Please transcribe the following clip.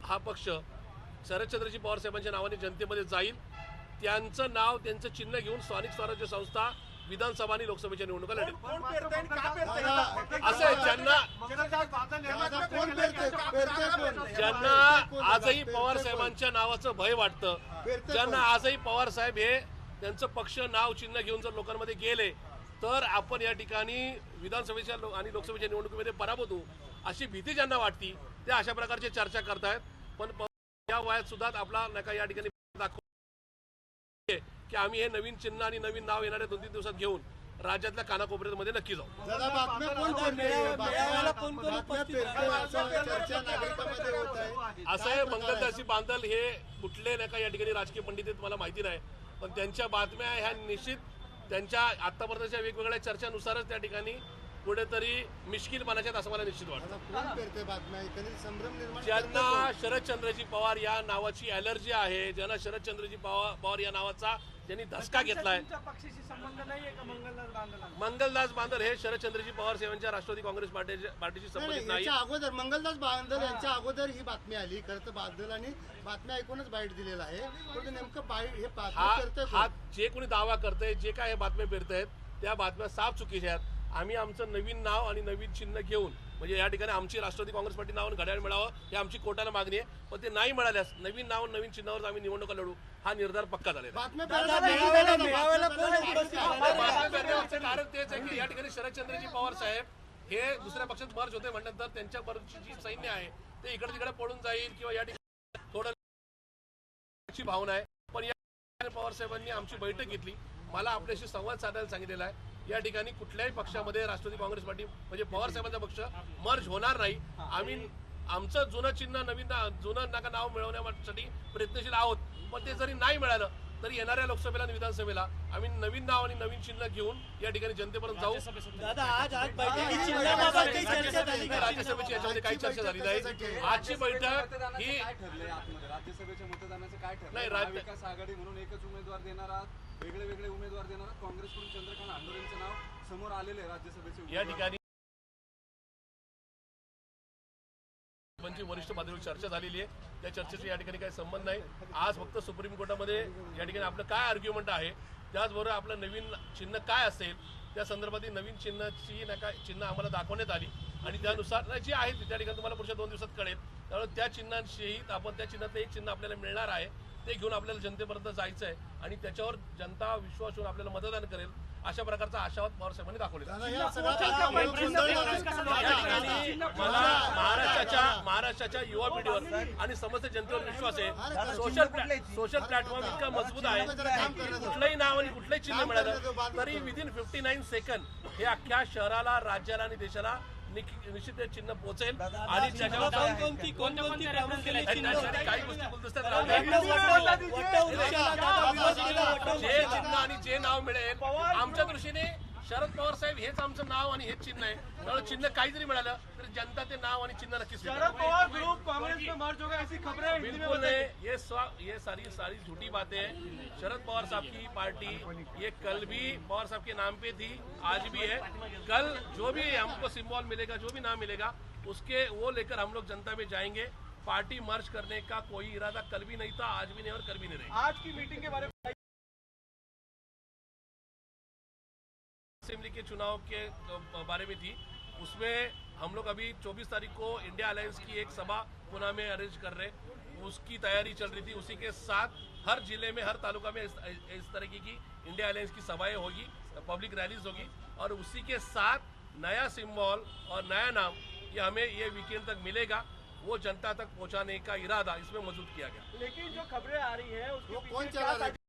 हा पक्ष शरदचंद्रजी पवार साहेबांच्या नावाने जनतेमध्ये जाईल। त्यांचं नाव त्यांचं चिन्ह घेऊन स्थानिक स्वराज्य संस्था विधानसभा आणि लोकसभेच्या निवडणुका लढेल। असं आहे ज्यांना आजही पवार साहेबांच्या नावाचं भय वाटतं, ज्यांना आजही पवार साहेब हे त्यांचं पक्ष नाव चिन्ह घेऊन जर लोकांमध्ये गेले तर आपण या ठिकाणी विधानसभेच्या आणि लोकसभेच्या निवडणुकीमध्ये पराभूत होऊ अशी भीती ज्यांना वाटती ते अशा प्रकारची चर्चा करतायत। पण या वयात सुद्धा आपला नका या ठिकाणी दाखव की आम्ही हे नवीन चिन्ह आणि नवीन नाव येणाऱ्या 2-3 दिवसात घेऊन राज्यातल्या कानाकोपऱ्यामध्ये नक्की जाऊ। असं आहे मंगलदासी बांदल हे कुठले नका या ठिकाणी राजकीय पंडित आहेत मला माहिती नाही, पण त्यांच्या बातम्या ह्या निश्चित त्यांच्या आतापर्यंतच्या वेगवेगळ्या चर्चानुसारच त्या ठिकाणी कुठेतरी मिश्किलपणाच्यात असं मला निश्चित वाटतं। ज्यांना शरदचंद्रजी पवार या नावाची ॲलर्जी आहे, ज्यांना शरदचंद्रजी पवार या नावाचा ज्यांनी धसका घेतलाय, मंगलदास बांदल हे शरदचंद्रजी पवार साहेबांच्या राष्ट्रवादी काँग्रेस पार्टीशी संबंधित नाही। अगोदर मंगलदास बांदल यांच्या अगोदर ही बातमी आली, खरं तर बांदलांनी बातम्या ऐकूनच बाईट दिलेला आहे, पण नेमकं बाईट हे हा जे कोणी दावा करतंय, जे काय हे बातम्या पेरतायत त्या बातम्या साफ चुकीच्या आहेत। आम्ही आमचं नवीन नाव आणि नवीन चिन्ह घेऊन म्हणजे या ठिकाणी आमची राष्ट्रवादी काँग्रेस पार्टी नावानं घड्याळ मिळावं ही आमची कोर्टाला मागणी आहे, पण ते नाही मिळाल्यास नवीन नाव नवीन चिन्हावर आम्ही निवडणुका लढू हा निर्धार पक्का झालेला आहे। कारण तेच आहे की या ठिकाणी शरदचंद्रजी पवार साहेब हे दुसऱ्या पक्षात मर्ज होते म्हटल्यानंतर त्यांच्या बरोबरची जी सैन्य आहे ते इकडे तिकडे पळून जाईल किंवा या ठिकाणी थोडं भावना आहे। पण या पवार साहेबांनी आमची बैठक घेतली, मला आपल्याशी संवाद साधायला सांगितलेला आहे। या ठिकाणी कुठल्याही पक्षामध्ये राष्ट्रवादी काँग्रेस पार्टी म्हणजे पवार साहेबांचा पक्ष मर्ज होणार नाही। आम्ही आमचं जुनं चिन्ह जुनं नाव मिळवण्यासाठी प्रयत्नशील आहोत, पण ते जरी नाही मिळालं तरी येणाऱ्या लोकसभेला आणि विधानसभेला आम्ही नवीन नाव आणि नवीन चिन्ह घेऊन या ठिकाणी जनतेपर्यंत जाऊ। राज्यसभेची याच्यामध्ये काही चर्चा झाली नाही। आजची बैठक ही राज्यसभेच्या मतदानाचं काय ठरलं नाही, महाविकास आघाडी म्हणून एकच उमेदवार देणार आहात, वेगळे वेगळे उमेदवार देणार आहात, काँग्रेसकडून चंद्रकांत आंदोलनचं नाव समोर आलेले राज्यसभेचे या ठिकाणी म्हणजे वरिष्ठ पातळीवर चर्चा झालेली आहे, त्या चर्चेचा या ठिकाणी काही संबंध नाही। आज फक्त सुप्रीम कोर्टामध्ये या ठिकाणी आपलं काय आर्ग्युमेंट आहे, त्याचबरोबर आपलं नवीन चिन्ह काय असेल त्या संदर्भातील नवीन चिन्हाची चिन्ह आम्हाला दाखवण्यात आली आणि त्यानुसार जी आहे त्या ठिकाणी तुम्हाला पुढच्या 2 दिवसात कळेल। त्यामुळे त्या चिन्हाशी आपण त्या चिन्हातलं एक चिन्ह आपल्याला मिळणार आहे, ते घेऊन आपल्याला जनतेपर्यंत जायचं आहे आणि त्याच्यावर जनता विश्वास ठेवून आपल्याला मतदान करेल अशा प्रकारचा आशावाद पवार साहेबांनी दाखवलेला। महाराष्ट्राच्या युवा पिढीवर आणि समस्त जनतेवर विश्वास आहे। सोशल प्लॅटफॉर्म इतका मजबूत आहे, कुठलंही नाव आणि कुठलंही चिन्ह मिळालं तरी विदिन 59 सेकंद हे अख्ख्या शहराला, राज्याला आणि देशाला निश्चित चिन्ह पोहोचेल आणि त्याच्यावर काही गोष्टी गुलदस्त्यात जे चिन्ह आणि जे नाव मिळेल आमच्या दृष्टीने शरद पवार साहेब हेच आमचं नाव आणि हेच चिन्ह आहे। त्यामुळे चिन्ह काही जरी मिळालं तर जनता ते नाव आणि चिन्ह नक्कीच बिल्कुल नहीं। ये सारी झूठी बातें हैं। शरद पवार साहब की पार्टी ये कल भी पवार साहब के नाम पे थी, आज भी है। कल जो भी हमको सिंबल मिलेगा, जो भी नाम मिलेगा उसके वो लेकर हम लोग जनता में जाएंगे। पार्टी मर्ज करने का कोई इरादा कल भी नहीं था, आज भी नहीं और कल भी नहीं रहेगा। आज की मीटिंग के बारे में असेंबली के चुनाव के बारे में थी, उसमें हम लोग अभी 24 तारीख को इंडिया अलायंस की एक सभा पुणे में अरेंज कर रहे, उसकी तैयारी चल रही थी। उसी के साथ हर जिले में, हर तालुका में इस तरीके की इंडिया अलायंस की सभाएं होगी, पब्लिक रैलीज होगी और उसी के साथ नया सिंबल और नया नाम ये हमें ये वीकेंड तक मिलेगा, वो जनता तक पहुंचाने का इरादा इसमें मौजूद किया गया। लेकिन जो खबरें आ रही है उसको कौन चला रहा है?